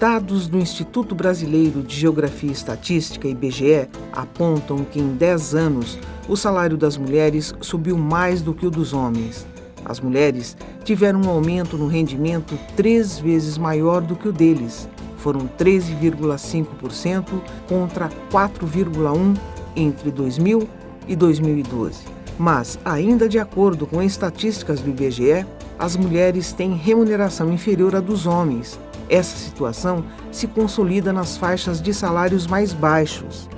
Dados do Instituto Brasileiro de Geografia e Estatística, IBGE, apontam que em 10 anos o salário das mulheres subiu mais do que o dos homens. As mulheres tiveram um aumento no rendimento 3 vezes maior do que o deles. Foram 13,5% contra 4,1% entre 2000 e 2012. Mas, ainda de acordo com estatísticas do IBGE, as mulheres têm remuneração inferior à dos homens. Essa situação se consolida nas faixas de salários mais baixos.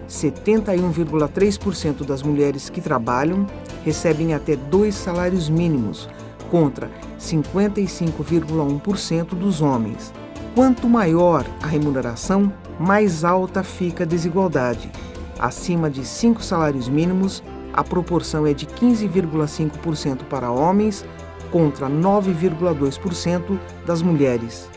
71,3% das mulheres que trabalham recebem até 2 salários mínimos, contra 55,1% dos homens. Quanto maior a remuneração, mais alta fica a desigualdade. Acima de 5 salários mínimos, a proporção é de 15,5% para homens, contra 9,2% das mulheres.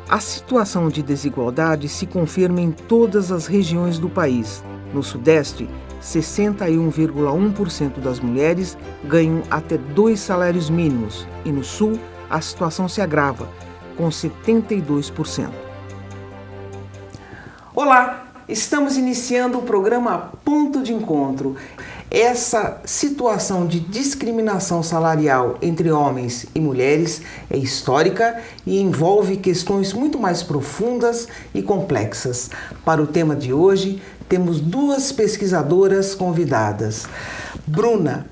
A situação de desigualdade se confirma em todas as regiões do país. No Sudeste, 61,1% das mulheres ganham até 2 salários mínimos e no Sul a situação se agrava, com 72%. Olá, estamos iniciando o programa Ponto de Encontro. Essa situação de discriminação salarial entre homens e mulheres é histórica e envolve questões muito mais profundas e complexas. Para o tema de hoje, temos 2 pesquisadoras convidadas. Bruna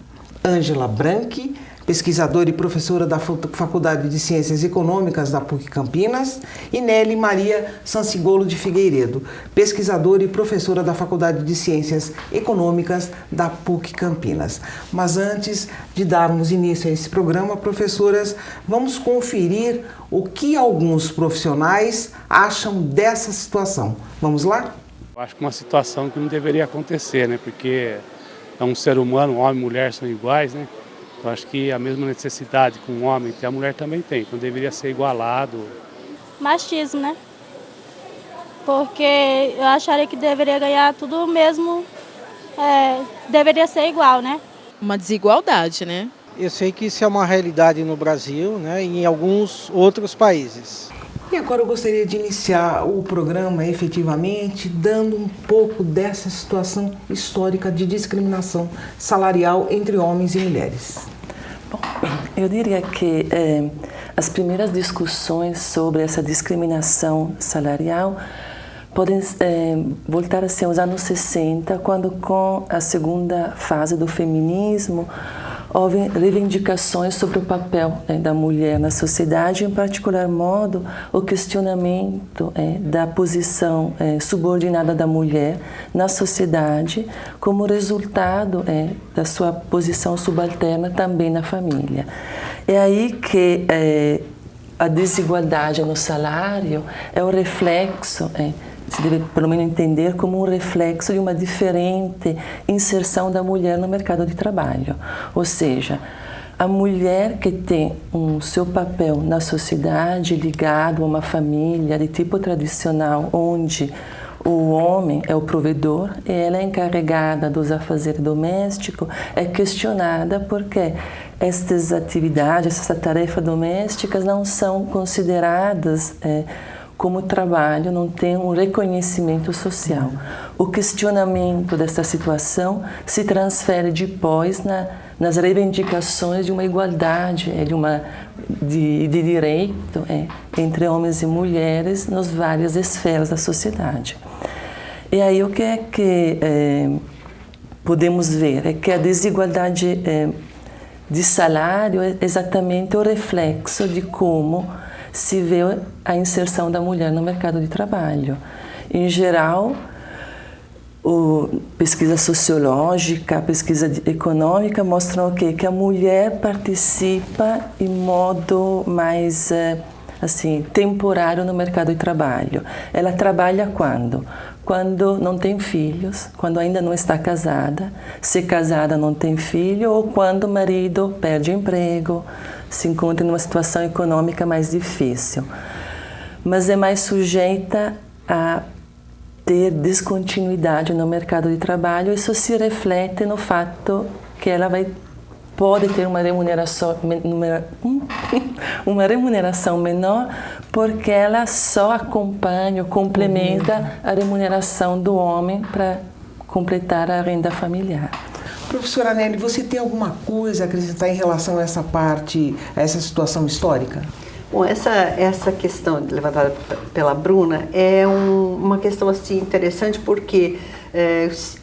Ângela Branchi, pesquisadora e professora da Faculdade de Ciências Econômicas da PUC Campinas, e Nelly Maria Sansigolo de Figueiredo, pesquisadora e professora da Faculdade de Ciências Econômicas da PUC Campinas. Mas antes de darmos início a esse programa, professoras, vamos conferir o que alguns profissionais acham dessa situação. Vamos lá? Eu acho que uma situação que não deveria acontecer, né? Porque é um ser humano, homem e mulher são iguais, né? Eu acho que a mesma necessidade que um homem tem, a mulher também tem, então deveria ser igualado. Machismo, né? Porque eu acharia que deveria ganhar tudo mesmo, deveria ser igual, né? Uma desigualdade, né? Eu sei que isso é uma realidade no Brasil, né, e em alguns outros países. E agora eu gostaria de iniciar o programa efetivamente dando um pouco dessa situação histórica de discriminação salarial entre homens e mulheres. Bom, eu diria que as primeiras discussões sobre essa discriminação salarial podem voltar a ser os anos 60, quando com a segunda fase do feminismo houve reivindicações sobre o papel da mulher na sociedade, em particular modo o questionamento da posição subordinada da mulher na sociedade como resultado da sua posição subalterna também na família. É aí que a desigualdade no salário é o reflexo, se deve pelo menos entender como um reflexo de uma diferente inserção da mulher no mercado de trabalho. Ou seja, a mulher que tem seu papel na sociedade ligado a uma família de tipo tradicional, onde o homem é o provedor e ela é encarregada dos afazeres domésticos, é questionada porque estas atividades, essas tarefas domésticas não são consideradas como trabalho, não tem um reconhecimento social. O questionamento dessa situação se transfere depois nas reivindicações de uma igualdade, de direito entre homens e mulheres nas várias esferas da sociedade. E aí o que é que podemos ver? É que a desigualdade de salário é exatamente o reflexo de como se vê a inserção da mulher no mercado de trabalho. Em geral, pesquisa sociológica, pesquisa econômica mostram o quê? Que a mulher participa em modo mais temporário no mercado de trabalho. Ela trabalha quando? Quando não tem filhos, quando ainda não está casada, se casada não tem filho, ou quando o marido perde o emprego, se encontra em uma situação econômica mais difícil. Mas é mais sujeita a ter descontinuidade no mercado de trabalho. Isso se reflete no fato que ela vai pode ter uma remuneração menor porque ela só acompanha, complementa a remuneração do homem para completar a renda familiar. Professora Nelly, você tem alguma coisa a acrescentar em relação a essa parte, a essa situação histórica? Bom, essa questão levantada pela Bruna é uma questão assim, interessante porque,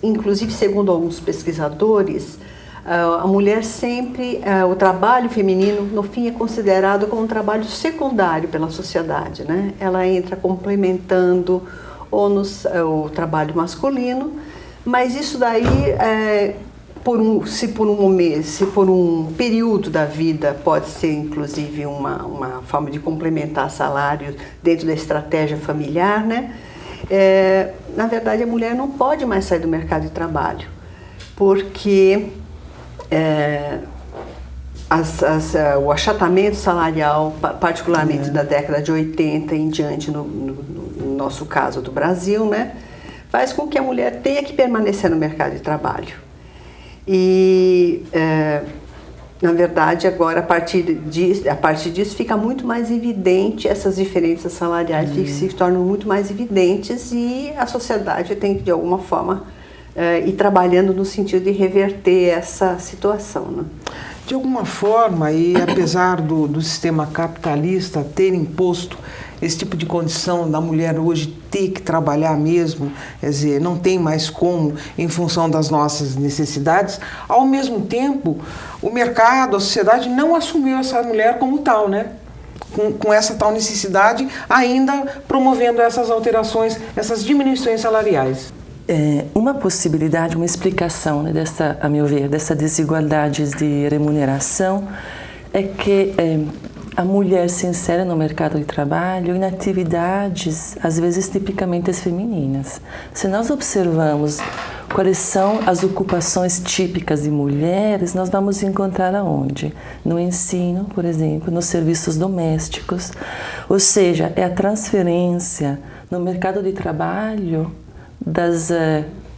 inclusive segundo alguns pesquisadores, a mulher sempre, o trabalho feminino, no fim, é considerado como um trabalho secundário pela sociedade, né? Ela entra complementando o trabalho masculino, mas isso daí, se por um período da vida pode ser inclusive uma forma de complementar salários dentro da estratégia familiar, né? Na verdade, a mulher não pode mais sair do mercado de trabalho, porque o achatamento salarial, particularmente da década de 80 em diante, no nosso caso do Brasil, né, faz com que a mulher tenha que permanecer no mercado de trabalho. E, na verdade, agora, a partir disso, fica muito mais evidente, essas diferenças salariais se tornam muito mais evidentes e a sociedade tem que, de alguma forma, ir trabalhando no sentido de reverter essa situação, né? De alguma forma, e apesar do sistema capitalista ter imposto esse tipo de condição da mulher hoje ter que trabalhar mesmo, quer dizer, não tem mais como em função das nossas necessidades, ao mesmo tempo o mercado, a sociedade não assumiu essa mulher como tal, né? Com essa tal necessidade, ainda promovendo essas alterações, essas diminuições salariais. Uma possibilidade, uma explicação, né, a meu ver, dessa desigualdade de remuneração é que a mulher se insere no mercado de trabalho em atividades, às vezes, tipicamente femininas. Se nós observamos quais são as ocupações típicas de mulheres, nós vamos encontrar aonde? No ensino, por exemplo, nos serviços domésticos. Ou seja, é a transferência no mercado de trabalho das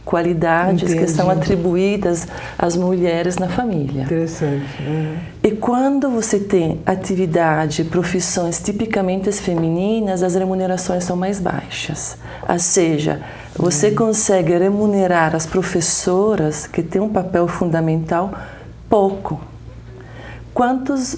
qualidades que são atribuídas às mulheres na família. Interessante. E quando você tem atividade, profissões tipicamente femininas, as remunerações são mais baixas. Ou seja, você consegue remunerar as professoras, que têm um papel fundamental, pouco. Quantos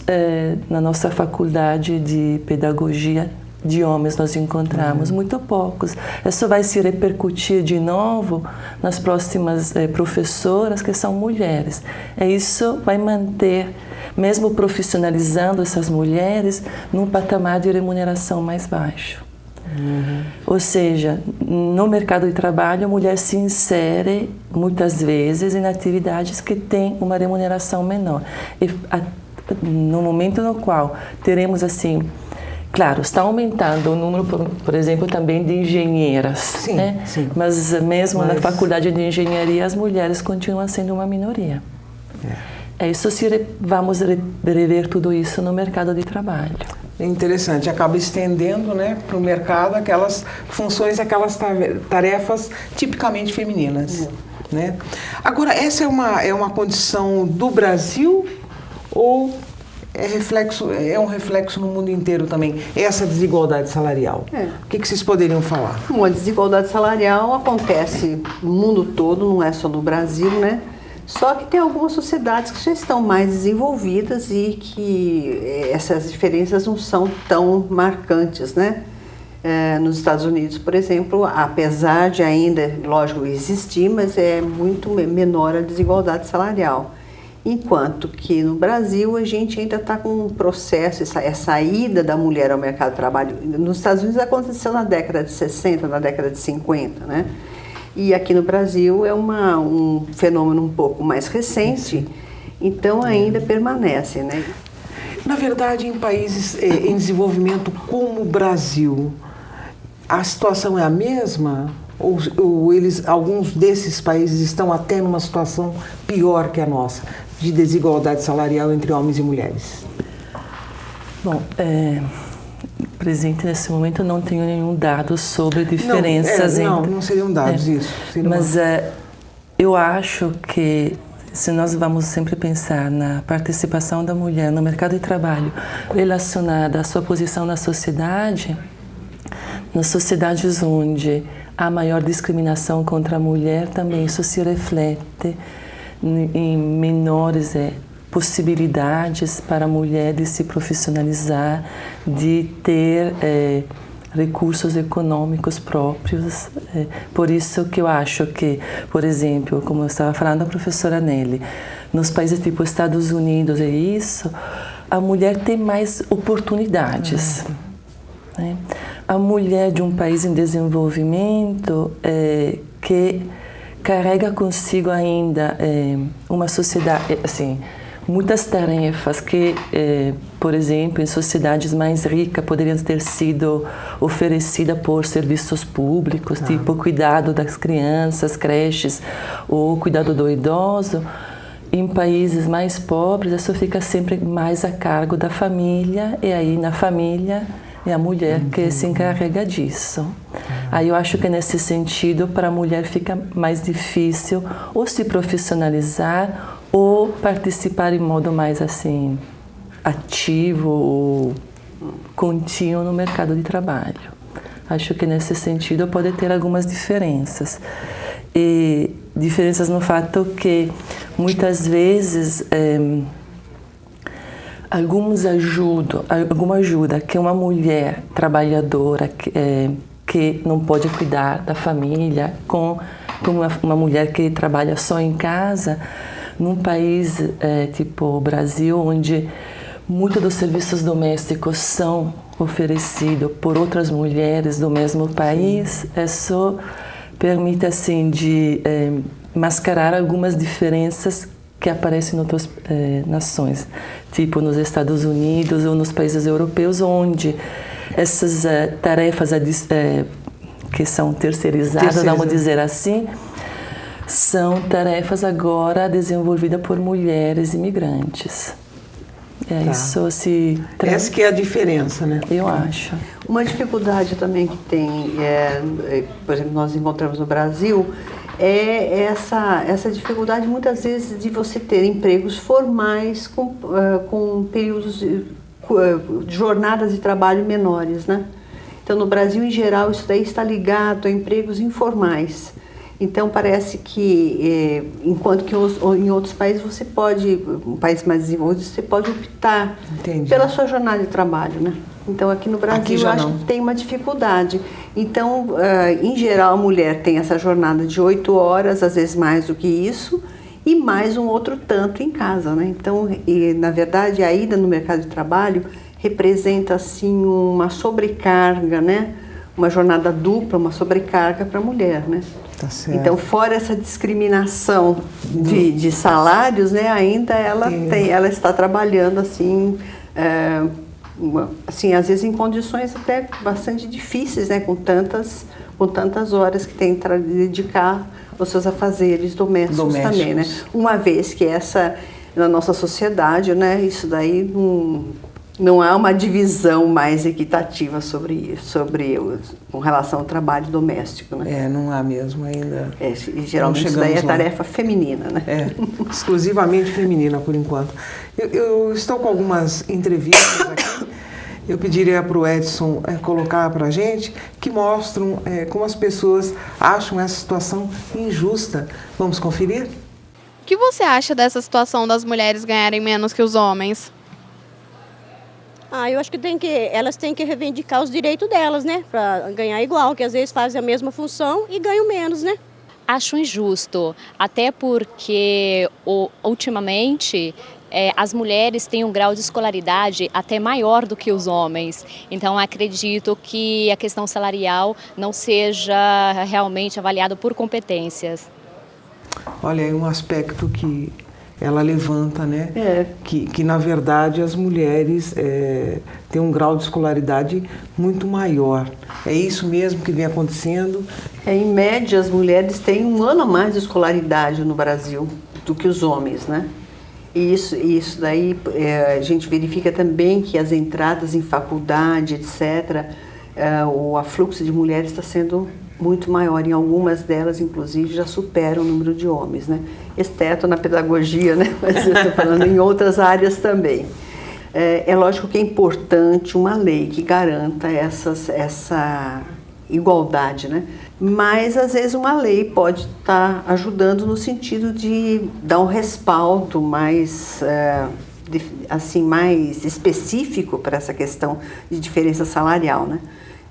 na nossa faculdade de pedagogia de homens nós encontramos? Muito poucos. Isso vai se repercutir de novo nas próximas professoras, que são mulheres. Isso vai manter, mesmo profissionalizando essas mulheres, num patamar de remuneração mais baixo. Ou seja, no mercado de trabalho, a mulher se insere, muitas vezes, em atividades que têm uma remuneração menor. E no momento no qual teremos, assim, claro, está aumentando o número, por exemplo, também de engenheiras, sim, né? Sim. Mas mesmo na faculdade de engenharia, as mulheres continuam sendo uma minoria. Isso vamos rever tudo isso no mercado de trabalho. É interessante, acaba estendendo, né, para o mercado aquelas funções, aquelas tarefas tipicamente femininas. Né? Agora, essa é uma condição do Brasil ou é um reflexo no mundo inteiro também, essa desigualdade salarial? O que vocês poderiam falar? A desigualdade salarial acontece no mundo todo, não é só no Brasil, né? Só que tem algumas sociedades que já estão mais desenvolvidas e que essas diferenças não são tão marcantes, né? Nos Estados Unidos, por exemplo, apesar de ainda, lógico, existir, mas é muito menor a desigualdade salarial. Enquanto que no Brasil a gente ainda está com um processo, essa ida da mulher ao mercado de trabalho. Nos Estados Unidos aconteceu na década de 60, na década de 50, né? E aqui no Brasil é um fenômeno um pouco mais recente, então ainda permanece, né? Na verdade, em países em desenvolvimento como o Brasil, a situação é a mesma? Ou alguns desses países estão até numa situação pior que a nossa, de desigualdade salarial entre homens e mulheres? Bom, presente nesse momento eu não tenho nenhum dado sobre diferenças não seriam dados isso. Mas eu acho que se nós vamos sempre pensar na participação da mulher no mercado de trabalho relacionada à sua posição na sociedade, nas sociedades onde há maior discriminação contra a mulher, também isso se reflete em menores possibilidades para a mulher de se profissionalizar, de ter recursos econômicos próprios. Por isso que eu acho que, por exemplo, como eu estava falando a professora Nelly, nos países tipo Estados Unidos a mulher tem mais oportunidades. Né? A mulher de um país em desenvolvimento que carrega consigo ainda uma sociedade, assim, muitas tarefas que, por exemplo, em sociedades mais ricas poderiam ter sido oferecidas por serviços públicos, tipo cuidado das crianças, creches, ou cuidado do idoso. Em países mais pobres, isso fica sempre mais a cargo da família, e aí na família é a mulher que se encarrega disso. Aí eu acho que nesse sentido, para a mulher fica mais difícil ou se profissionalizar ou participar em modo mais assim ativo ou contínuo no mercado de trabalho. Acho que nesse sentido pode ter algumas diferenças. E diferenças no fato que muitas vezes alguma ajuda que uma mulher trabalhadora que não pode cuidar da família com uma mulher que trabalha só em casa, num país tipo o Brasil, onde muitos dos serviços domésticos são oferecidos por outras mulheres do mesmo país, isso permite assim de mascarar algumas diferenças que aparecem em outras nações, tipo nos Estados Unidos ou nos países europeus, onde essas tarefas que são terceirizadas, vamos dizer assim, são tarefas agora desenvolvidas por mulheres imigrantes. Isso se... Essa que é a diferença, né? Eu acho. Uma dificuldade também que tem, por exemplo, nós encontramos no Brasil, é essa dificuldade muitas vezes de você ter empregos formais com períodos de jornadas de trabalho menores, né? Então, no Brasil, em geral, isso daí está ligado a empregos informais. Então, parece que, enquanto que em outros países você pode, países mais desenvolvidos, você pode optar pela sua jornada de trabalho, né? Então, aqui no Brasil, eu acho que tem uma dificuldade. Então, em geral, a mulher tem essa jornada de 8 horas, às vezes mais do que isso, e mais um outro tanto em casa, né? Então, na verdade, a ida no mercado de trabalho representa, assim, uma sobrecarga, né? Uma jornada dupla, uma sobrecarga para a mulher, né? Tá certo. Então, fora essa discriminação de salários, né? Ainda ela está trabalhando, assim, assim, às vezes em condições até bastante difíceis, né? Com tantas horas que tem que dedicar aos seus afazeres domésticos também, né? Uma vez que na nossa sociedade, né? Isso daí não há uma divisão mais equitativa com relação ao trabalho doméstico, né? Não há mesmo ainda. E geralmente isso daí é tarefa feminina, né? Exclusivamente feminina por enquanto. Eu estou com algumas entrevistas aqui. Eu pediria para o Edson colocar para a gente, que mostram como as pessoas acham essa situação injusta. Vamos conferir? O que você acha dessa situação das mulheres ganharem menos que os homens? Eu acho que elas têm que reivindicar os direitos delas, né? Para ganhar igual, que às vezes fazem a mesma função e ganham menos, né? Acho injusto, até porque ultimamente as mulheres têm um grau de escolaridade até maior do que os homens. Então acredito que a questão salarial não seja realmente avaliada por competências. Olha, é um aspecto que ela levanta, né? Que na verdade as mulheres têm um grau de escolaridade muito maior. É isso mesmo que vem acontecendo? Em média, as mulheres têm 1 ano a mais de escolaridade no Brasil do que os homens, né? E isso daí a gente verifica também que as entradas em faculdade, etc., o afluxo de mulheres está sendo muito maior. Em algumas delas, inclusive, já supera o número de homens, né? Exceto na pedagogia, né? Mas eu estou falando em outras áreas também. É lógico que é importante uma lei que garanta essa igualdade, né? Mas, às vezes, uma lei pode estar ajudando no sentido de dar um respaldo mais, mais específico para essa questão de diferença salarial, né?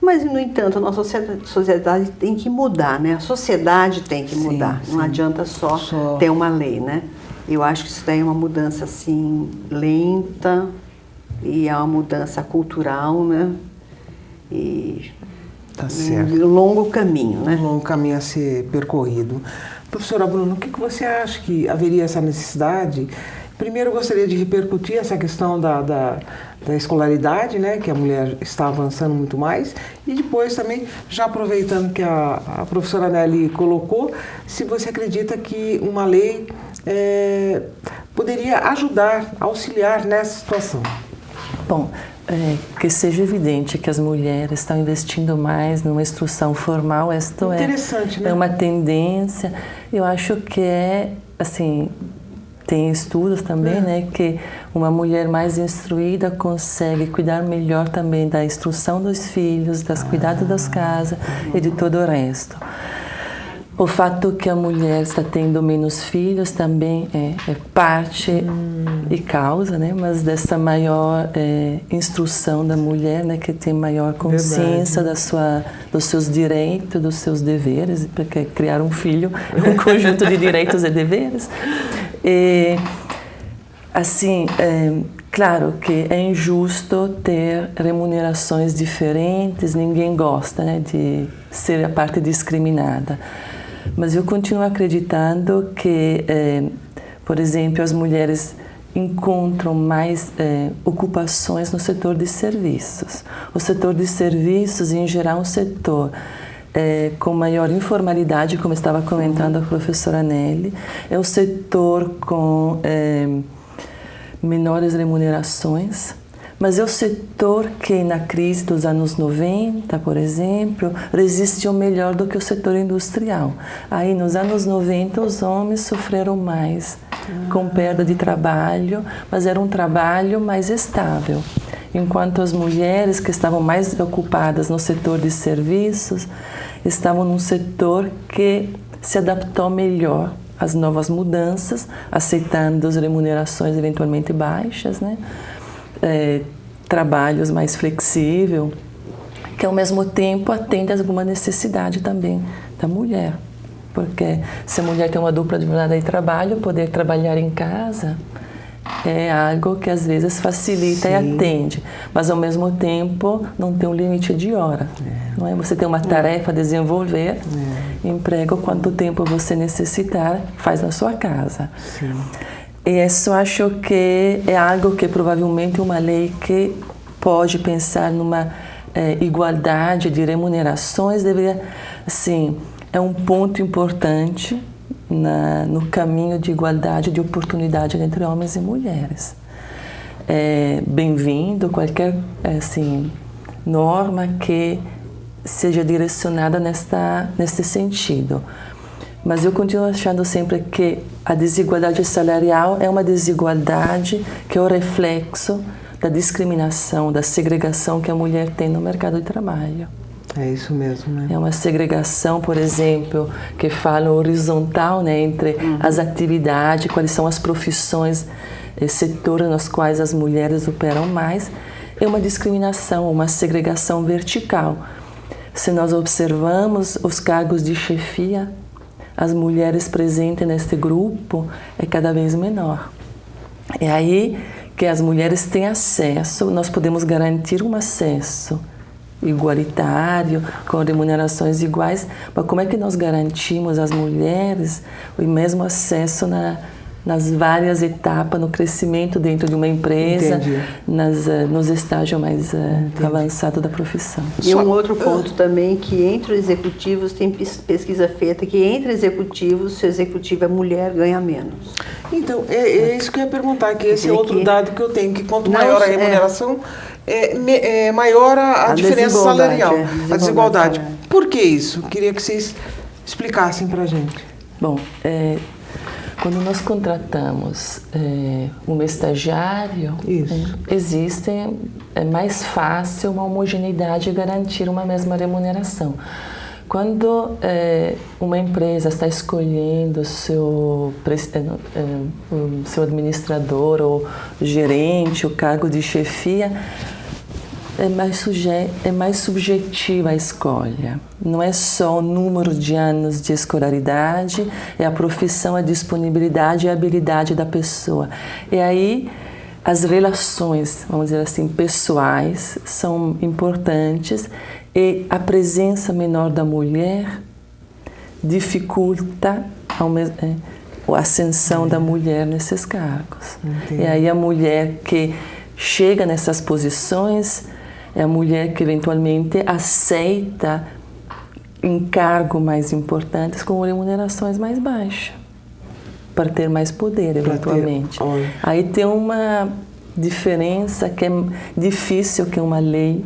Mas, no entanto, a nossa sociedade tem que mudar, né? A sociedade tem que mudar. Não adianta só ter uma lei, né? Eu acho que isso daí é uma mudança, assim, lenta e é uma mudança cultural, né? E tá certo. Um longo caminho, né? Um longo caminho a ser percorrido. Professora Bruna, o que você acha que haveria essa necessidade? Primeiro, eu gostaria de repercutir essa questão da escolaridade, né, que a mulher está avançando muito mais, e depois também, já aproveitando que a professora Nelly colocou, se você acredita que uma lei poderia ajudar, auxiliar nessa situação. Bom, que seja evidente que as mulheres estão investindo mais numa instrução formal, isto interessante, né? É uma tendência. Eu acho que assim, tem estudos também, né, que uma mulher mais instruída consegue cuidar melhor também da instrução dos filhos, das cuidados das casas e de todo o resto. O fato que a mulher está tendo menos filhos também é parte e causa, né, mas dessa maior instrução da mulher, né, que tem maior consciência dos seus direitos, dos seus deveres, porque criar um filho é um conjunto de direitos e deveres. E, assim, claro que é injusto ter remunerações diferentes, ninguém gosta, né, de ser a parte discriminada. Mas eu continuo acreditando que, por exemplo, as mulheres encontram mais ocupações no setor de serviços. O setor de serviços, em geral, é um setor com maior informalidade, como estava comentando a professora Nelly, é o setor com menores remunerações, mas é o setor que na crise dos anos 90, por exemplo, resistiu melhor do que o setor industrial. Aí nos anos 90 os homens sofreram mais com perda de trabalho, mas era um trabalho mais estável. Enquanto as mulheres que estavam mais ocupadas no setor de serviços estavam num setor que se adaptou melhor às novas mudanças, aceitando as remunerações eventualmente baixas, né? Trabalhos mais flexíveis, que ao mesmo tempo atende a alguma necessidade também da mulher. Porque se a mulher tem uma dupla jornada de trabalho, poder trabalhar em casa é algo que às vezes facilita e atende, mas ao mesmo tempo não tem um limite de hora. Não é? Você tem uma tarefa a desenvolver, emprega quanto tempo você necessitar, faz na sua casa. Sim. E isso acho que é algo que provavelmente uma lei que pode pensar numa igualdade de remunerações deveria, assim, é um ponto importante no caminho de igualdade de oportunidade entre homens e mulheres. Bem-vindo qualquer norma que seja direcionada nesse sentido. Mas eu continuo achando sempre que a desigualdade salarial é uma desigualdade que é o reflexo da discriminação, da segregação que a mulher tem no mercado de trabalho. É isso mesmo, né? É uma segregação, por exemplo, que fala horizontal, né, entre as atividades, quais são as profissões, setores nos quais as mulheres operam mais. É uma discriminação, uma segregação vertical. Se nós observamos os cargos de chefia, as mulheres presentes neste grupo é cada vez menor. É aí que as mulheres têm acesso, nós podemos garantir um acesso igualitário, com remunerações iguais, mas como é que nós garantimos às mulheres o mesmo acesso nas várias etapas, no crescimento dentro de uma empresa, nos estágios mais avançados da profissão? E um outro ponto também, que entre os executivos, tem pesquisa feita, que entre executivos, se o executivo é mulher, ganha menos. Então, é isso que eu ia perguntar, que esse é outro dado que eu tenho, que quanto maior a remuneração, maior a diferença salarial, a desigualdade. por que isso? Queria que vocês explicassem para a gente. Bom, quando nós contratamos um estagiário, é mais fácil uma homogeneidade e garantir uma mesma remuneração. Quando uma empresa está escolhendo o seu administrador ou gerente, o cargo de chefia, é mais subjetiva a escolha. Não é só o número de anos de escolaridade, é a profissão, a disponibilidade e a habilidade da pessoa. E aí as relações, vamos dizer assim, pessoais são importantes e a presença menor da mulher dificulta a ascensão da mulher nesses cargos. Entendi. E aí a mulher que chega nessas posições é a mulher que eventualmente aceita encargos mais importantes com remunerações mais baixas, para ter mais poder, eventualmente. Aí tem uma diferença que é difícil que uma lei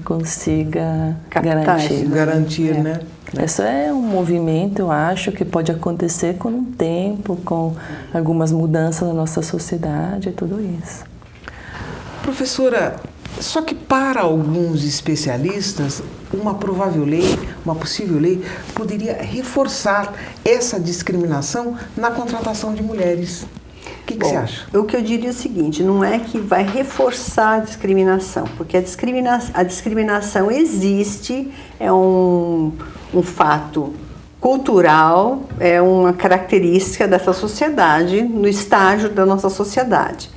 consiga garantir, né? Isso é um movimento, eu acho, que pode acontecer com o tempo, com algumas mudanças na nossa sociedade e tudo isso. Professora, só que para alguns especialistas, uma provável lei, uma possível lei, poderia reforçar essa discriminação na contratação de mulheres. O que você acha? O que eu diria é o seguinte, não é que vai reforçar a discriminação, porque a discriminação existe, é um fato cultural, é uma característica dessa sociedade, no estágio da nossa sociedade.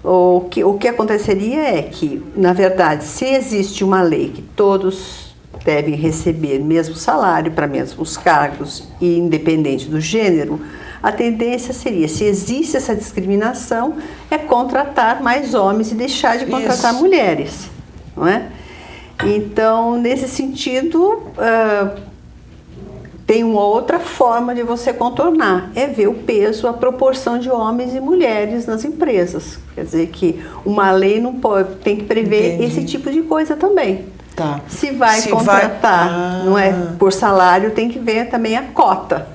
O que aconteceria é que, na verdade, se existe uma lei que todos devem receber mesmo salário para mesmos cargos e independente do gênero, a tendência seria, se existe essa discriminação, é contratar mais homens e deixar de contratar mulheres, não é? Então, nesse sentido, tem uma outra forma de você contornar, é ver o peso, a proporção de homens e mulheres nas empresas. Quer dizer que uma lei não pode, tem que prever esse tipo de coisa também. Tá. Se vai contratar, não é por salário, tem que ver também a cota.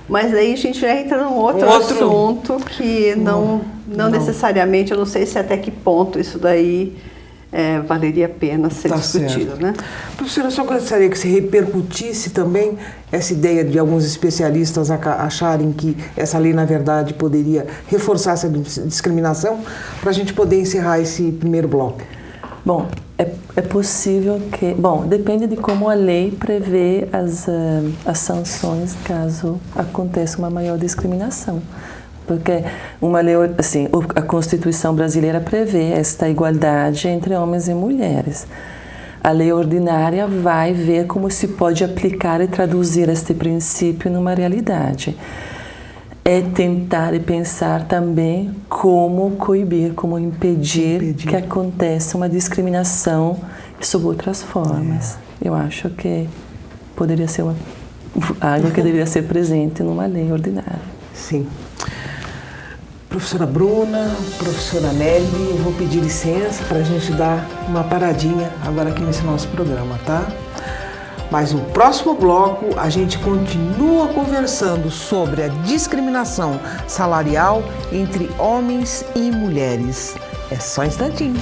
Mas aí a gente já entra num outro assunto que não necessariamente, eu não sei se até que ponto isso daí valeria a pena ser discutido, né? Professora, eu só gostaria que você repercutisse também essa ideia de alguns especialistas acharem que essa lei, na verdade, poderia reforçar essa discriminação, para a gente poder encerrar esse primeiro bloco. Bom, é possível que... Bom, depende de como a lei prevê as sanções caso aconteça uma maior discriminação. Porque uma lei, assim, a Constituição brasileira prevê esta igualdade entre homens e mulheres. A lei ordinária vai ver como se pode aplicar e traduzir este princípio numa realidade. É tentar e pensar também como coibir, como impedir que aconteça uma discriminação sob outras formas. Eu acho que poderia ser algo que deveria ser presente numa lei ordinária. Sim. Professora Bruna, professora Nelly, eu vou pedir licença para a gente dar uma paradinha agora aqui nesse nosso programa, tá? Mas no próximo bloco a gente continua conversando sobre a discriminação salarial entre homens e mulheres. É só um instantinho.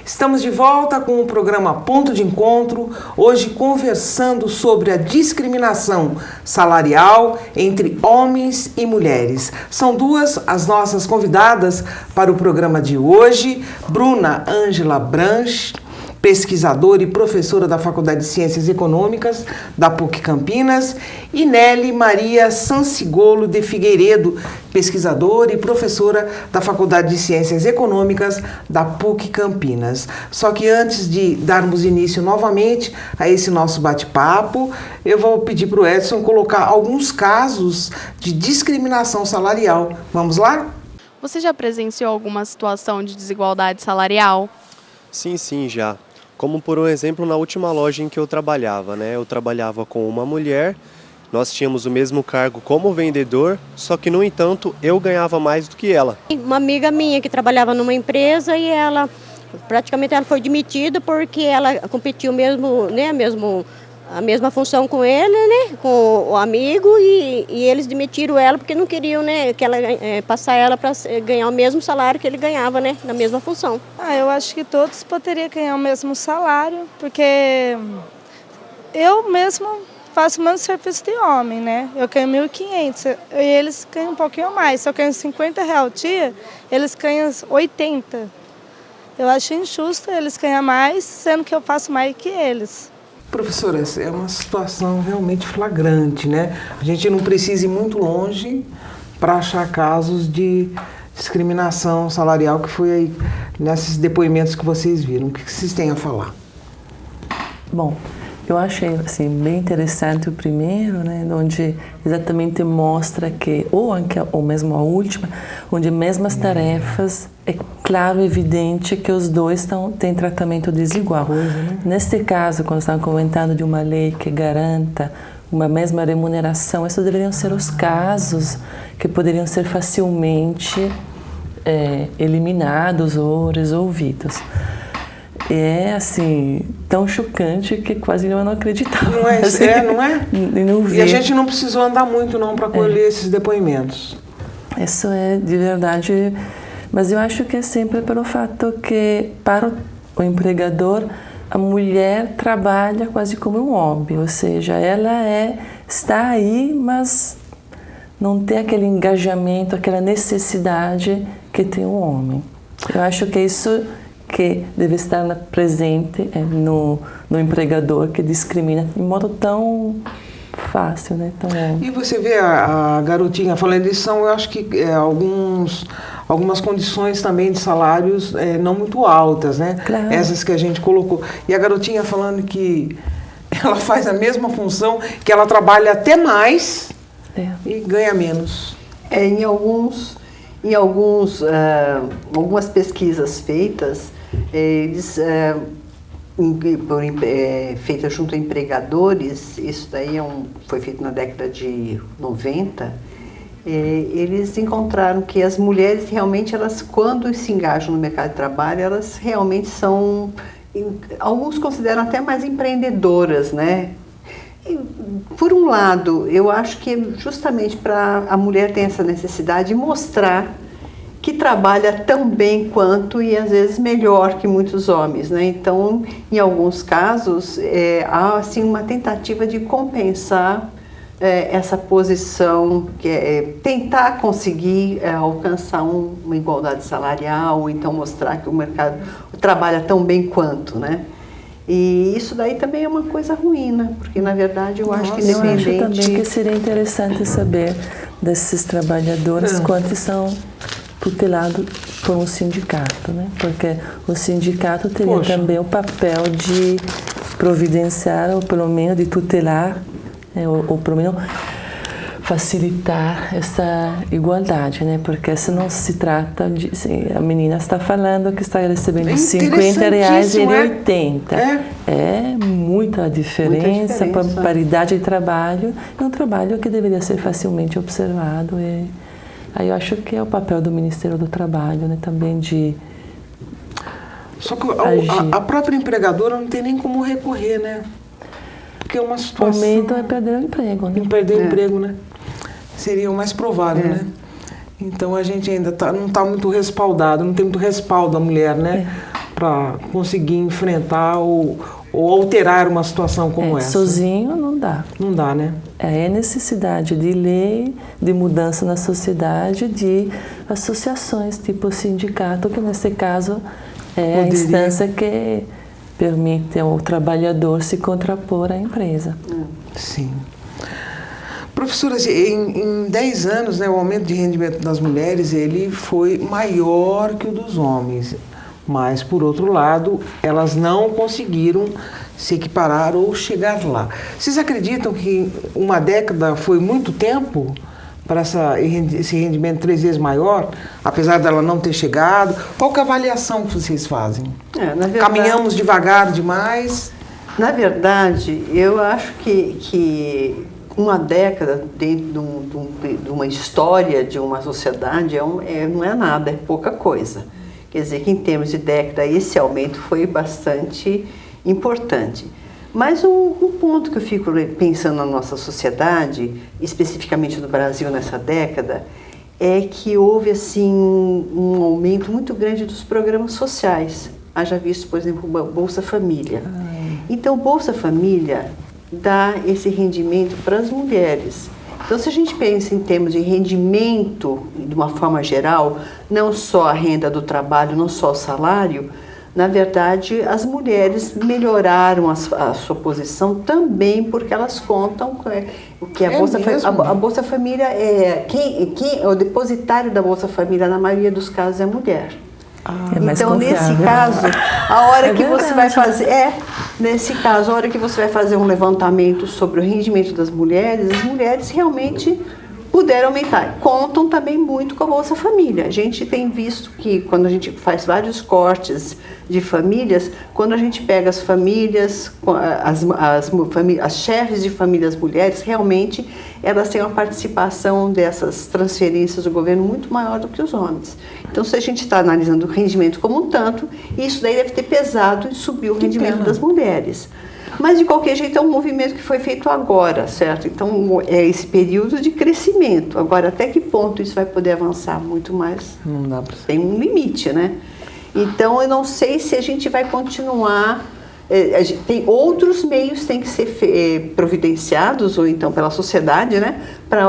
Estamos de volta com o programa Ponto de Encontro, hoje conversando sobre a discriminação salarial entre homens e mulheres. São duas as nossas convidadas para o programa de hoje, Bruna Ângela Branch, pesquisadora e professora da Faculdade de Ciências Econômicas da PUC Campinas, e Nelly Maria Sansigolo de Figueiredo, pesquisadora e professora da Faculdade de Ciências Econômicas da PUC Campinas. Só que antes de darmos início novamente a esse nosso bate-papo, eu vou pedir para o Edson colocar alguns casos de discriminação salarial. Vamos lá? Você já presenciou alguma situação de desigualdade salarial? Sim, já. Como por um exemplo, na última loja em que eu trabalhava, né? Eu trabalhava com uma mulher Nós tínhamos o mesmo cargo como vendedor, só que, no entanto, eu ganhava mais do que ela. Uma amiga minha que trabalhava numa empresa e ela foi demitida porque ela competiu mesmo, né, a mesma função com ele, né, com o amigo, e eles demitiram ela porque não queriam, né, que ela passar ela para ganhar o mesmo salário que ele ganhava, né, na mesma função. Eu acho que todos poderiam ganhar o mesmo salário, porque eu mesmo faço o mesmo serviço de homem, né? Eu ganho 1.500 e eles ganham um pouquinho mais. Se eu ganho R$50 ao dia, eles ganham 80. Eu acho injusto eles ganhar mais, sendo que eu faço mais que eles. Professora, é uma situação realmente flagrante, né? A gente não precisa ir muito longe para achar casos de discriminação salarial que foi aí nesses depoimentos que vocês viram. O que vocês têm a falar? Bom, eu achei assim, bem interessante o primeiro, né, onde exatamente mostra que, ou mesmo a última, onde mesmas tarefas, é claro e evidente que os dois têm tratamento desigual. Né? Neste caso, quando estamos comentando de uma lei que garanta uma mesma remuneração, esses deveriam ser os casos que poderiam ser facilmente eliminados ou resolvidos. É assim, tão chocante que quase eu não acreditava. Não é? Assim, Não é? E a gente não precisou andar muito não para colher esses depoimentos. Isso é de verdade, mas eu acho que é sempre pelo fato que para o empregador a mulher trabalha quase como um hobby, ou seja, ela está aí, mas não tem aquele engajamento, aquela necessidade que tem o homem. Eu acho que isso que deve estar presente no empregador que discrimina de modo tão fácil, né? Tão... E você vê a garotinha falando isso, eu acho que algumas condições também de salários não muito altas, né? Claro. Essas que a gente colocou. E a garotinha falando que ela faz a mesma função, que ela trabalha até mais e ganha menos. Em algumas pesquisas feitas, eles feitas junto a empregadores, isso daí foi feito na década de 90, eles encontraram que as mulheres realmente, quando se engajam no mercado de trabalho, elas realmente são, alguns consideram até mais empreendedoras, né? E, por um lado, eu acho que justamente para a mulher ter essa necessidade de mostrar que trabalha tão bem quanto e às vezes melhor que muitos homens, né? Então, em alguns casos, há assim uma tentativa de compensar essa posição, que é tentar conseguir alcançar uma igualdade salarial, ou então mostrar que o mercado trabalha tão bem quanto, né? E isso daí também é uma coisa ruim, né? Porque, na verdade, eu acho que independente... Eu acho também que seria interessante saber desses trabalhadores quantos são tutelados por um sindicato, né? Porque o sindicato teria também o papel de providenciar, ou pelo menos de tutelar, ou pelo menos facilitar essa igualdade, né? Porque se não se trata de... a menina está falando que está recebendo R$50 e ele 80. É muita diferença para paridade de trabalho. É um trabalho que deveria ser facilmente observado. Aí eu acho que é o papel do Ministério do Trabalho, né? Também de... Só que a própria empregadora não tem nem como recorrer, né? Porque é uma situação... O medo é perder o emprego, né? Perder o emprego, né? Seria o mais provável, né? Então a gente ainda não está muito respaldado, não tem muito respaldo da mulher, né? Para conseguir enfrentar ou alterar uma situação como essa. Sozinho não dá. Não dá, né? É necessidade de lei, de mudança na sociedade, de associações, tipo o sindicato, que nesse caso é a instância que permite ao trabalhador se contrapor à empresa. Sim. Professora, em 10 anos, né, o aumento de rendimento das mulheres ele foi maior que o dos homens. Mas, por outro lado, elas não conseguiram se equiparar ou chegar lá. Vocês acreditam que uma década foi muito tempo para esse rendimento 3 vezes maior, apesar dela não ter chegado? Qual que é a avaliação que vocês fazem? Na verdade, caminhamos devagar demais? Na verdade, eu acho que uma década dentro de uma história de uma sociedade não é nada, é pouca coisa. Quer dizer que em termos de década esse aumento foi bastante importante. Mas um ponto que eu fico pensando na nossa sociedade, especificamente no Brasil nessa década, é que houve assim um aumento muito grande dos programas sociais. Haja visto, por exemplo, o Bolsa Família. Então, o Bolsa Família dá esse rendimento para as mulheres. Então, se a gente pensa em termos de rendimento, de uma forma geral, não só a renda do trabalho, não só o salário, na verdade, as mulheres melhoraram a sua posição também porque elas contam que a Bolsa Família o depositário da Bolsa Família, na maioria dos casos, é a mulher. Então, nesse caso, a hora que você vai fazer... Nesse caso, a hora que você vai fazer um levantamento sobre o rendimento das mulheres, as mulheres realmente puderam aumentar. Contam também muito com a Bolsa Família. A gente tem visto que quando a gente faz vários cortes de famílias, quando a gente pega as famílias, as chefes de famílias mulheres, realmente elas têm uma participação dessas transferências do governo muito maior do que os homens. Então, se a gente está analisando o rendimento como um tanto, isso daí deve ter pesado e subiu o rendimento das mulheres. Mas, de qualquer jeito, é um movimento que foi feito agora, certo? Então, é esse período de crescimento. Agora, até que ponto isso vai poder avançar muito mais? Não dá para... Tem um limite, né? Então, eu não sei se a gente vai continuar... Tem outros meios que têm que ser providenciados, ou então pela sociedade, né? Para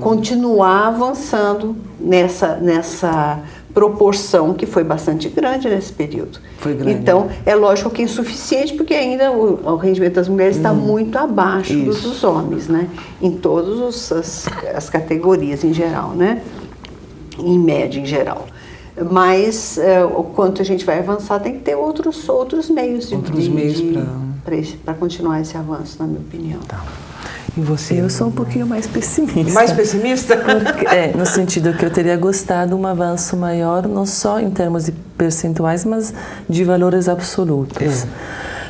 continuar avançando nessa proporção que foi bastante grande nesse período. Foi grande. Então, é lógico que é insuficiente, porque ainda o rendimento das mulheres está muito abaixo dos homens, né? Em todas as categorias em geral, né? Em média, em geral. Mas o quanto a gente vai avançar, tem que ter outros meios para continuar esse avanço, na minha opinião. Tá. E você? Eu sou um pouquinho mais pessimista. Mais pessimista? No sentido que eu teria gostado um avanço maior, não só em termos de percentuais, mas de valores absolutos.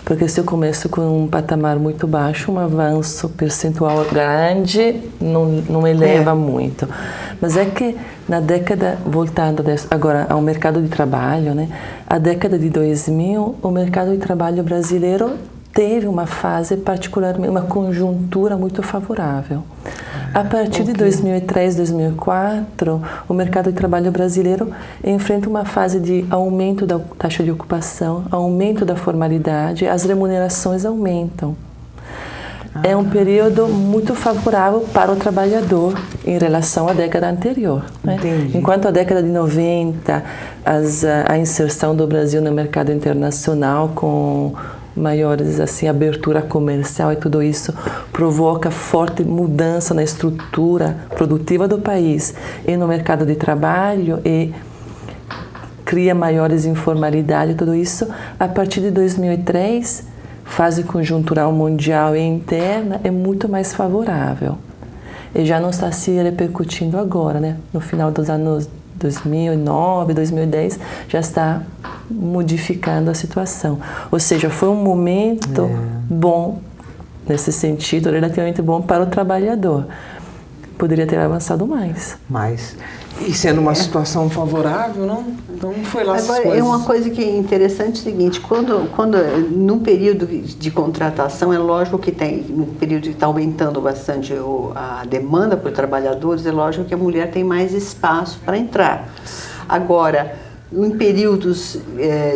Porque se eu começo com um patamar muito baixo, um avanço percentual grande não eleva muito. Mas é que na década, voltando agora ao mercado de trabalho, né? A década de 2000, o mercado de trabalho brasileiro teve uma fase particularmente, uma conjuntura muito favorável. A partir de 2003, 2004, o mercado de trabalho brasileiro enfrenta uma fase de aumento da taxa de ocupação, aumento da formalidade, as remunerações aumentam. É um período muito favorável para o trabalhador em relação à década anterior. Né? Enquanto a década de 90, a inserção do Brasil no mercado internacional com maiores abertura comercial e tudo isso provoca forte mudança na estrutura produtiva do país e no mercado de trabalho e cria maiores informalidade, tudo isso a partir de 2003, fase conjuntural mundial e interna é muito mais favorável e já não está se repercutindo agora, né? No final dos anos 2009, 2010, já está modificando a situação. Ou seja, foi um momento bom, nesse sentido, relativamente bom para o trabalhador. Poderia ter avançado mais. E sendo uma situação favorável, não foi lá essas coisas. É uma coisa que é interessante, é o seguinte, quando num período de contratação, é lógico que num período que está aumentando bastante a demanda por trabalhadores, é lógico que a mulher tem mais espaço para entrar. Agora, em períodos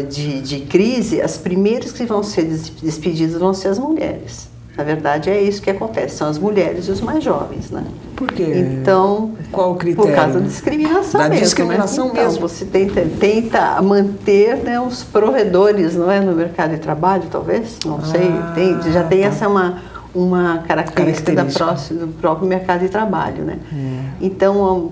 de crise, as primeiras que vão ser despedidas vão ser as mulheres. Na verdade, é isso que acontece, são as mulheres e os mais jovens, né? Por quê? Então, qual o critério? Por causa da discriminação mesmo. Da discriminação mesmo. Então, você tenta manter, né, os provedores, não é, no mercado de trabalho, talvez? Não sei. Já tem essa uma característica do próprio mercado de trabalho, né? Então,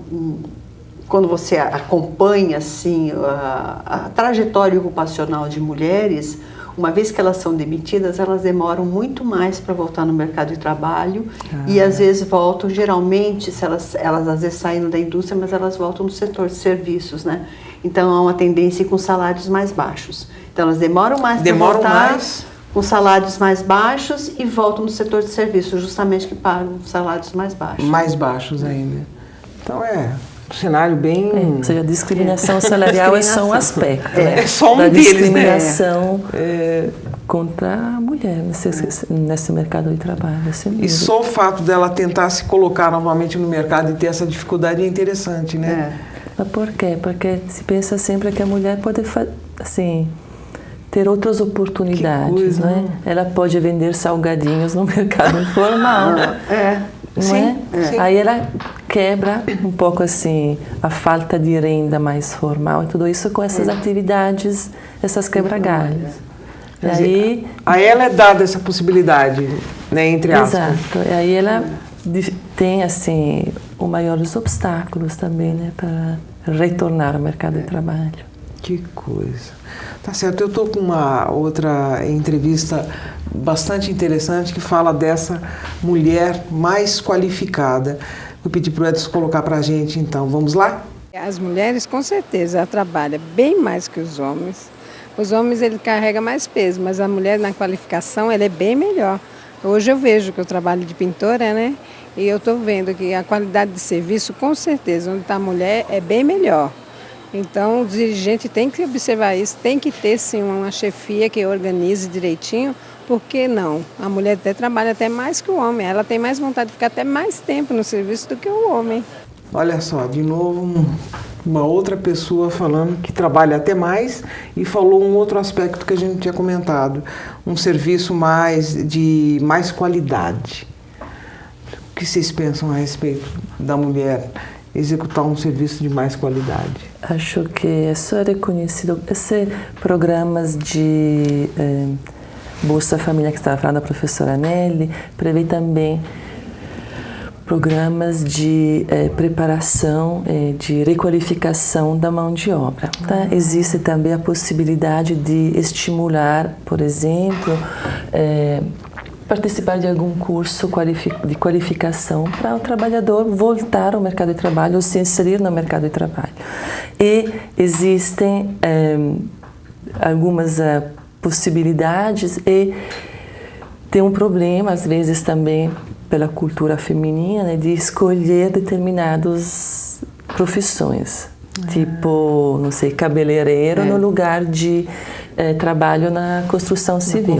quando você acompanha assim a trajetória ocupacional de mulheres, uma vez que elas são demitidas, elas demoram muito mais para voltar no mercado de trabalho e às vezes voltam, geralmente, se elas às vezes saem da indústria, mas elas voltam no setor de serviços, né? Então há uma tendência com salários mais baixos. Então elas demoram mais para voltar, com salários mais baixos e voltam no setor de serviços, justamente que pagam salários mais baixos. Mais baixos ainda. Então é um cenário bem... Ou seja, a discriminação salarial é só um aspecto, né? É só um da deles, discriminação contra a mulher nesse mercado de trabalho. E só o fato dela tentar se colocar novamente no mercado e ter essa dificuldade é interessante, né? Mas por quê? Porque se pensa sempre que a mulher pode assim, ter outras oportunidades, né? Ela pode vender salgadinhos no mercado informal. Sim. Aí ela quebra um pouco assim a falta de renda mais formal e tudo isso com essas atividades, essas quebra-galhos. Aí ela é dada essa possibilidade, né, entre aspas. Exato. E aí ela tem assim os maiores obstáculos também, né, para retornar ao mercado de trabalho. Que coisa. Tá certo, eu estou com uma outra entrevista bastante interessante que fala dessa mulher mais qualificada. Vou pedir para o Edson colocar para a gente, então. Vamos lá? As mulheres, com certeza, trabalham bem mais que os homens. Os homens, ele carrega mais peso, mas a mulher, na qualificação, ela é bem melhor. Hoje eu vejo que eu trabalho de pintora, né? E eu estou vendo que a qualidade de serviço, com certeza, onde está a mulher, é bem melhor. Então, o dirigente tem que observar isso, tem que ter, sim, uma chefia que organize direitinho, porque não? A mulher até trabalha até mais que o homem, ela tem mais vontade de ficar até mais tempo no serviço do que o homem. Olha só, de novo, uma outra pessoa falando que trabalha até mais e falou um outro aspecto que a gente tinha comentado, um serviço de mais qualidade. O que vocês pensam a respeito da mulher executar um serviço de mais qualidade? Acho que isso é reconhecido. Esses programas de Bolsa Família que estava falando a professora Nelly, prevê também programas de preparação, de requalificação da mão de obra. Tá? Existe também a possibilidade de estimular, por exemplo, participar de algum curso de qualificação para o trabalhador voltar ao mercado de trabalho ou se inserir no mercado de trabalho. E existem algumas possibilidades e tem um problema, às vezes também, pela cultura feminina, né, de escolher determinadas profissões. Tipo, não sei, cabeleireiro no lugar de trabalho na construção civil.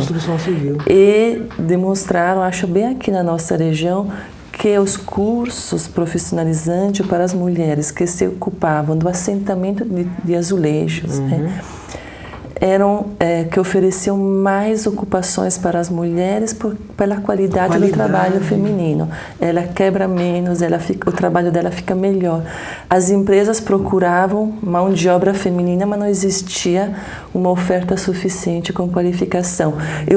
E demonstraram, acho bem aqui na nossa região, que os cursos profissionalizantes para as mulheres que se ocupavam do assentamento de azulejos, né, eram que ofereciam mais ocupações para as mulheres pela qualidade do trabalho feminino. Ela quebra menos, o trabalho dela fica melhor. As empresas procuravam mão de obra feminina, mas não existia uma oferta suficiente com qualificação. E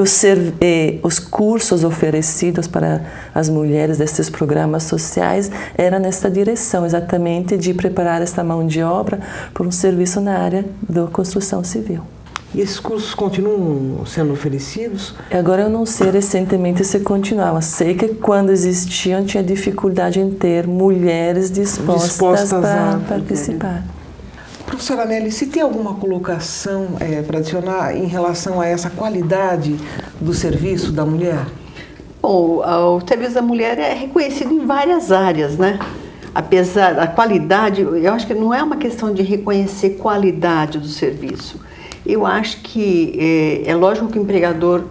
os cursos oferecidos para as mulheres desses programas sociais eram nessa direção, exatamente de preparar essa mão de obra para um serviço na área da construção civil. E esses cursos continuam sendo oferecidos? Agora eu não sei recentemente se continuava. Sei que quando existiam tinha dificuldade em ter mulheres dispostas para participar. Professora Nelly, se tem alguma colocação para adicionar em relação a essa qualidade do serviço da mulher? Bom, o serviço da mulher é reconhecido em várias áreas, né? Apesar da qualidade, eu acho que não é uma questão de reconhecer qualidade do serviço. Eu acho que é lógico que o empregador,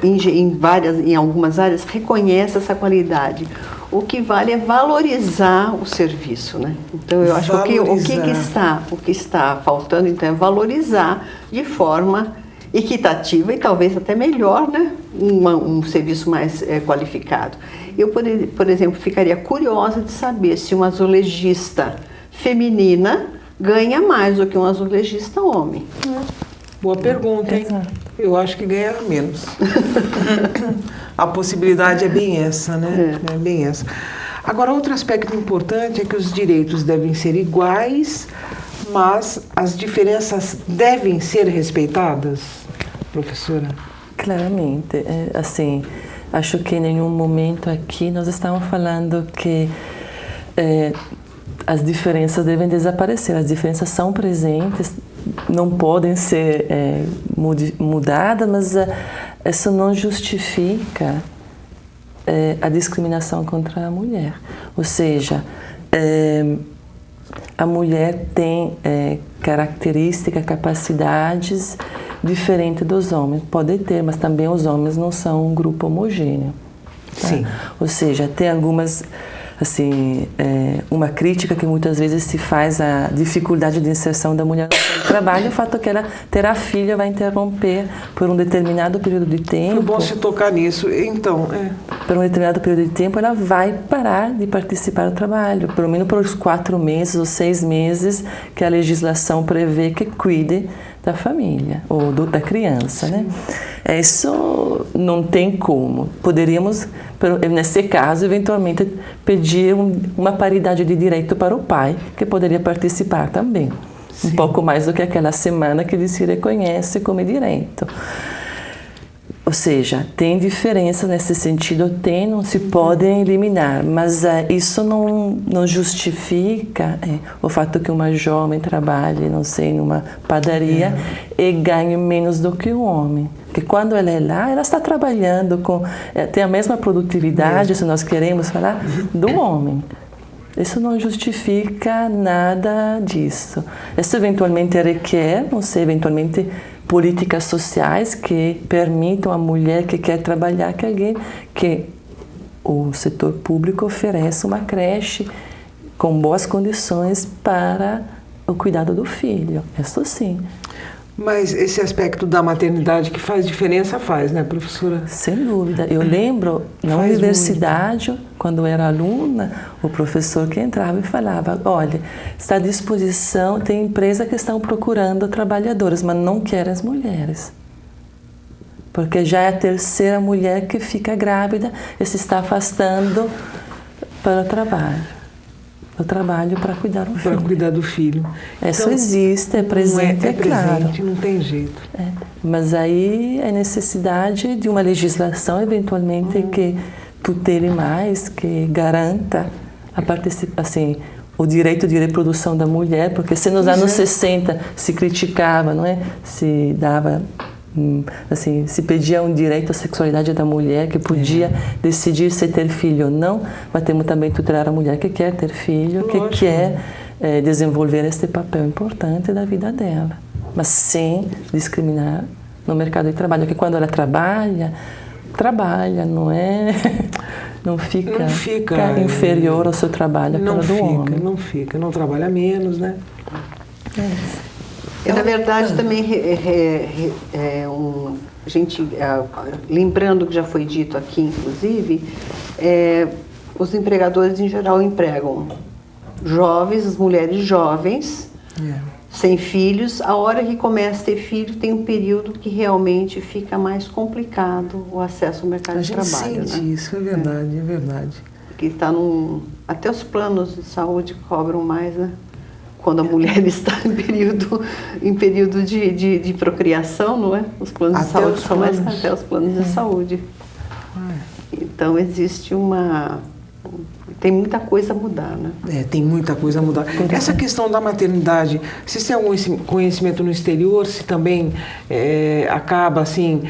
em algumas áreas, reconhece essa qualidade. O que vale é valorizar o serviço, né? Então, eu acho que o que está faltando, então, é valorizar de forma equitativa e talvez até melhor, né? Um serviço mais qualificado. Eu, por exemplo, ficaria curiosa de saber se uma azulejista feminina ganha mais do que um azulejista homem. Boa pergunta, hein? Eu acho que ganha menos. A possibilidade é bem essa, né? É bem essa. Agora, outro aspecto importante é que os direitos devem ser iguais, mas as diferenças devem ser respeitadas, professora? Claramente. Assim, acho que em nenhum momento aqui nós estamos falando que as diferenças devem desaparecer. As diferenças são presentes, não podem ser mudadas, mas isso não justifica a discriminação contra a mulher. Ou seja, a mulher tem características, capacidades diferentes dos homens. Pode ter, mas também os homens não são um grupo homogêneo. Tá? Sim. Ou seja, tem algumas... Assim, uma crítica que muitas vezes se faz à dificuldade de inserção da mulher no trabalho, o fato que ela terá filha vai interromper por um determinado período de tempo. Foi bom se tocar nisso, então. Por um determinado período de tempo, ela vai parar de participar do trabalho, pelo menos por uns 4 meses ou 6 meses que a legislação prevê que cuide da família ou da criança, né? Isso não tem como. Poderíamos, nesse caso, eventualmente pedir uma paridade de direito para o pai, que poderia participar também. Sim. Um pouco mais do que aquela semana que ele se reconhece como direito. Ou seja, tem diferença nesse sentido, não se podem eliminar, mas isso não justifica o fato que uma jovem trabalhe, não sei, numa padaria e ganhe menos do que um homem. Porque quando ela é lá, ela está trabalhando tem a mesma produtividade, se nós queremos falar, do homem. Isso não justifica nada disso. Isso eventualmente requer, não sei, eventualmente políticas sociais que permitam à mulher que quer trabalhar que o setor público ofereça uma creche com boas condições para o cuidado do filho. Isso sim. Mas esse aspecto da maternidade que faz diferença, faz, né, professora? Sem dúvida. Eu lembro, na universidade, quando eu era aluna, o professor que entrava e falava, olha, está à disposição, tem empresa que estão procurando trabalhadoras, mas não querem as mulheres. Porque já é a terceira mulher que fica grávida e se está afastando para o trabalho. O trabalho para cuidar do filho. Para cuidar do filho. Isso então, existe, é presente, é claro. Presente, não tem jeito. Mas aí é necessidade de uma legislação, eventualmente, que tutele mais, que garanta a participação, o direito de reprodução da mulher, porque se nos anos 60 se criticava, não é? Se dava... Assim, se pedia um direito à sexualidade da mulher, que podia decidir se ter filho ou não, mas temos também tutelar a mulher que quer ter filho, que quer desenvolver este papel importante da vida dela, mas sem discriminar no mercado de trabalho, porque quando ela trabalha, não é... Não fica inferior ao seu trabalho, àquela do homem. Não trabalha menos, né? Na verdade, também, lembrando que já foi dito aqui, inclusive, os empregadores, em geral, empregam jovens, as mulheres jovens, sem filhos. A hora que começa a ter filho, tem um período que realmente fica mais complicado o acesso ao mercado de trabalho. A gente sente isso, é verdade. Porque está até os planos de saúde cobram mais, né? Quando a mulher está em período de procriação, não é? Os planos de saúde são mais que até os planos de saúde. Então, existe tem muita coisa a mudar, né? Tem muita coisa a mudar. Essa questão da maternidade, se tem algum conhecimento no exterior, se também acaba, assim,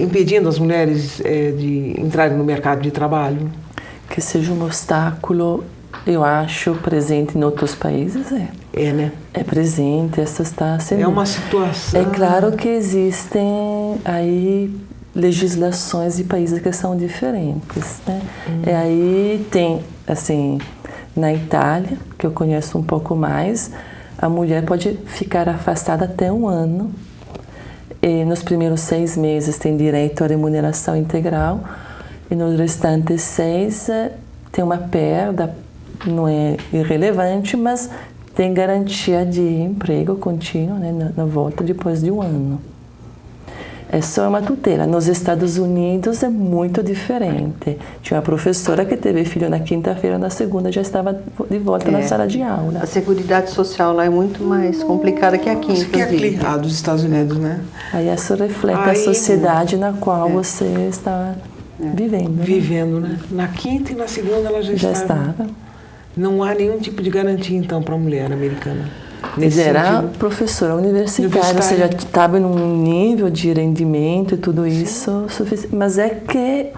impedindo as mulheres de entrarem no mercado de trabalho? Que seja um obstáculo... Eu acho presente em outros países, né? É presente, essa está sendo... É uma situação... É claro que existem aí legislações de países que são diferentes, né? E aí tem, assim, na Itália, que eu conheço um pouco mais, a mulher pode ficar afastada até 1 ano. E nos primeiros 6 meses tem direito à remuneração integral e nos restantes 6 tem uma perda. Não é irrelevante, mas tem garantia de emprego contínuo, né, na volta depois de 1 ano. Essa é uma tutela. Nos Estados Unidos é muito diferente. Tinha uma professora que teve filho na quinta-feira, na segunda já estava de volta na sala de aula. A seguridade social lá é muito mais complicada que aqui, inclusive. Que aqui, dos Estados Unidos, né? Aí isso reflete a sociedade na qual você está vivendo. Vivendo, né? Na quinta e na segunda ela já estava. Não há nenhum tipo de garantia, então, para a mulher americana? nesse era sentido? Professora universitária, ou seja, estava num nível de rendimento e tudo isso suficiente. Mas é que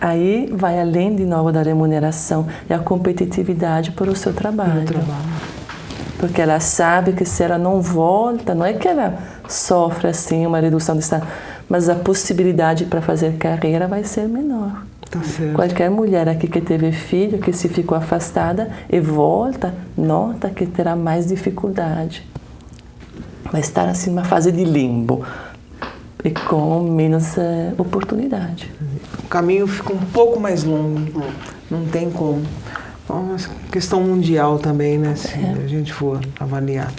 aí vai além de novo da remuneração, é a competitividade para o seu trabalho. Porque ela sabe que se ela não volta, não é que ela sofre assim uma redução de salário, mas a possibilidade para fazer carreira vai ser menor. Tá certo. Qualquer mulher aqui que teve filho, que se ficou afastada e volta, nota que terá mais dificuldade. Vai estar assim numa fase de limbo e com menos oportunidade. O caminho fica um pouco mais longo, não tem como. É uma questão mundial também, né, se a gente for avaliar.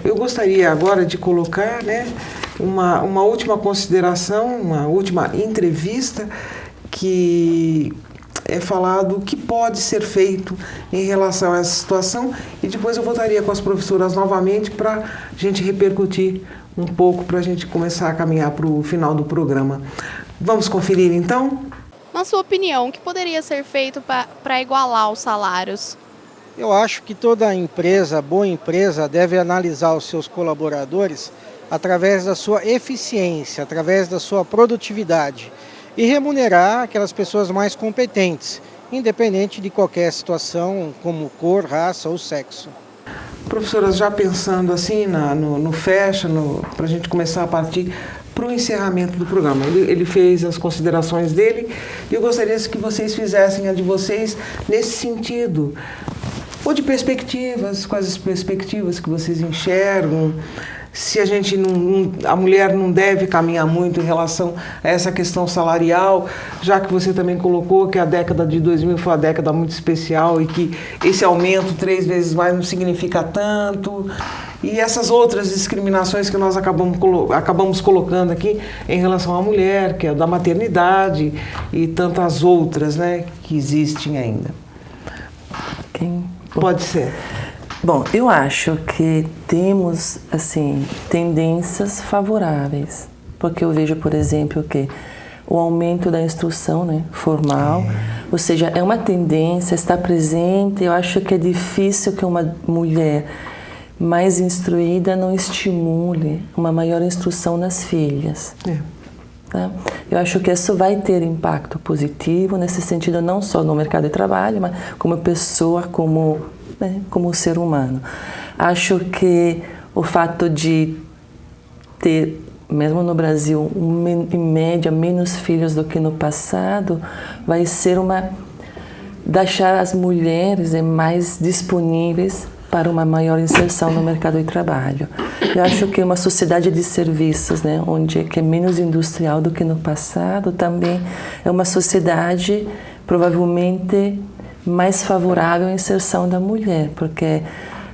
Eu gostaria agora de colocar, né, uma última consideração, uma última entrevista que é falado o que pode ser feito em relação a essa situação e depois eu voltaria com as professoras novamente para a gente repercutir um pouco, para a gente começar a caminhar para o final do programa. Vamos conferir então? Na sua opinião, o que poderia ser feito para igualar os salários? Eu acho que toda empresa, boa empresa, deve analisar os seus colaboradores através da sua eficiência, através da sua produtividade e remunerar aquelas pessoas mais competentes, independente de qualquer situação, como cor, raça ou sexo. Professoras, já pensando assim no fecha, para a gente começar a partir para o encerramento do programa. Ele fez as considerações dele e eu gostaria que vocês fizessem a de vocês nesse sentido. Ou de perspectivas, quais as perspectivas que vocês enxergam, se a gente a mulher não deve caminhar muito em relação a essa questão salarial, já que você também colocou que a década de 2000 foi uma década muito especial e que esse aumento 3 vezes mais não significa tanto, e essas outras discriminações que nós acabamos colocando aqui em relação à mulher, que é da maternidade e tantas outras, né, que existem ainda. Pode ser. Bom, eu acho que temos, assim, tendências favoráveis, porque eu vejo, por exemplo, que o aumento da instrução, né, formal, ou seja, é uma tendência, está presente. Eu acho que é difícil que uma mulher mais instruída não estimule uma maior instrução nas filhas. Tá? Eu acho que isso vai ter impacto positivo nesse sentido, não só no mercado de trabalho, mas como pessoa, como ser humano. Acho que o fato de ter, mesmo no Brasil, em média, menos filhos do que no passado, vai ser deixar as mulheres mais disponíveis para uma maior inserção no mercado de trabalho. Eu acho que uma sociedade de serviços, né, onde é menos industrial do que no passado, também é uma sociedade provavelmente mais favorável à inserção da mulher, porque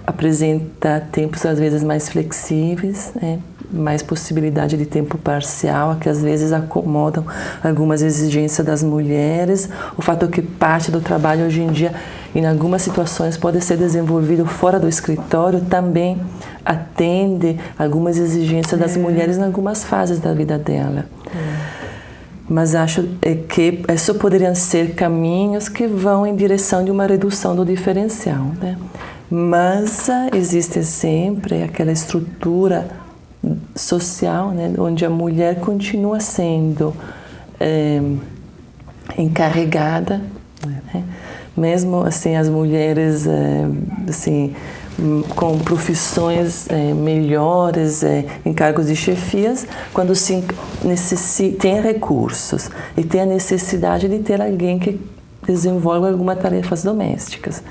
apresenta tempos às vezes mais flexíveis, né, mais possibilidade de tempo parcial, que às vezes acomodam algumas exigências das mulheres. O fato é que parte do trabalho hoje em dia, em algumas situações, pode ser desenvolvido fora do escritório, também atende algumas exigências das mulheres em algumas fases da vida dela. Mas acho que isso poderiam ser caminhos que vão em direção de uma redução do diferencial, né? Mas existe sempre aquela estrutura social, né, onde a mulher continua sendo encarregada, né? Mesmo assim as mulheres assim, com profissões melhores, em cargos de chefias, quando se tem recursos e tem a necessidade de ter alguém que desenvolva algumas tarefas domésticas.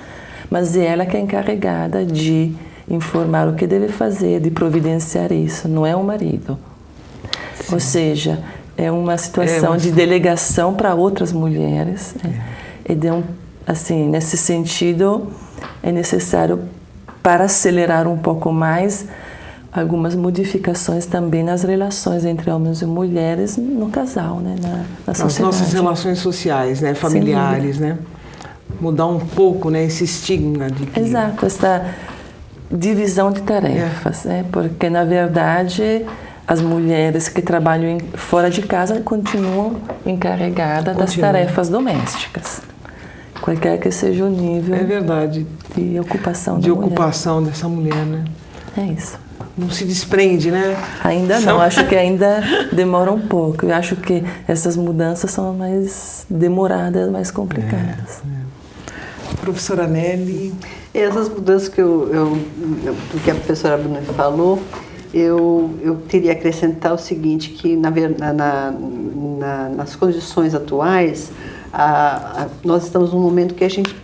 Mas é ela que é encarregada de informar o que deve fazer, de providenciar isso, não é o marido. Sim. Ou seja, é uma situação de delegação para outras mulheres. E assim, nesse sentido, é necessário, para acelerar um pouco mais, algumas modificações também nas relações entre homens e mulheres no casal, né, na sociedade. Nas nossas relações sociais, né, familiares, né? Mudar um pouco, né, esse estigma de que... Exato, essa divisão de tarefas, né? Porque, na verdade, as mulheres que trabalham fora de casa continuam encarregadas das tarefas domésticas. qualquer que seja o nível. É verdade. De ocupação de ocupação dessa mulher, né? É isso. Não se desprende, né? Ainda não, acho que ainda demora um pouco. Eu acho que essas mudanças são mais demoradas, mais complicadas. Professora Nelly? Essas mudanças do que a professora Bruna falou, eu teria que acrescentar o seguinte, que nas condições atuais, nós estamos num momento que a gente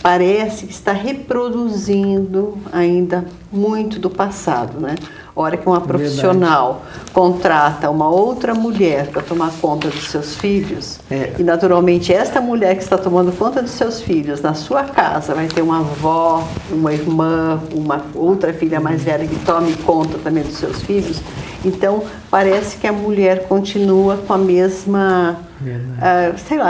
parece que está reproduzindo ainda muito do passado, né? A hora que uma profissional contrata uma outra mulher para tomar conta dos seus filhos, e naturalmente esta mulher que está tomando conta dos seus filhos na sua casa vai ter uma avó, uma irmã, uma outra filha mais velha que tome conta também dos seus filhos, então parece que a mulher continua com a mesma,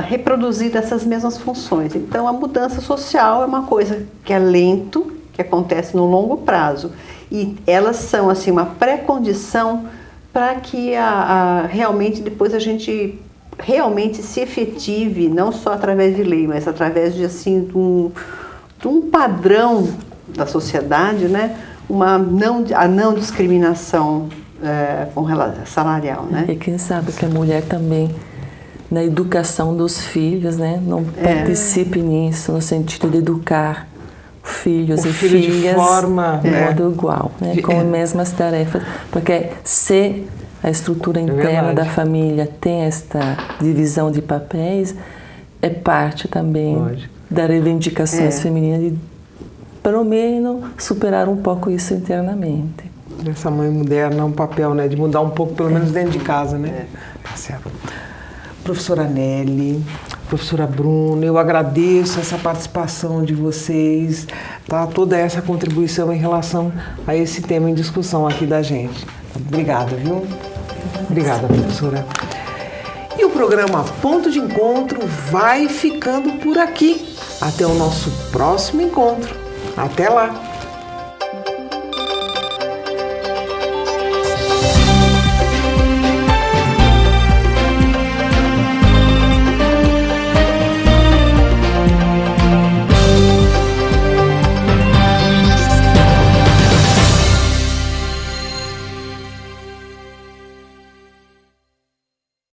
reproduzindo essas mesmas funções. Então a mudança social é uma coisa que é lento, que acontece no longo prazo. E elas são assim uma pré-condição para que realmente depois a gente realmente se efetive, não só através de lei, mas através de um padrão da sociedade, né? A não discriminação com relação salarial, né? E quem sabe que a mulher também na educação dos filhos, né, não participe nisso no sentido de educar filhos e filhas de modo igual, né, com as mesmas tarefas, porque se a estrutura interna da família tem esta divisão de papéis, é parte também das reivindicações femininas de, pelo menos, superar um pouco isso internamente. Essa mãe moderna, um papel, né, de mudar um pouco, pelo menos dentro de casa, né? Tá certo. Professora Nelly, professora Bruna, eu agradeço essa participação de vocês, tá? Toda essa contribuição em relação a esse tema em discussão aqui da gente. Obrigada, viu? Obrigada, professora. E o programa Ponto de Encontro vai ficando por aqui. Até o nosso próximo encontro. Até lá!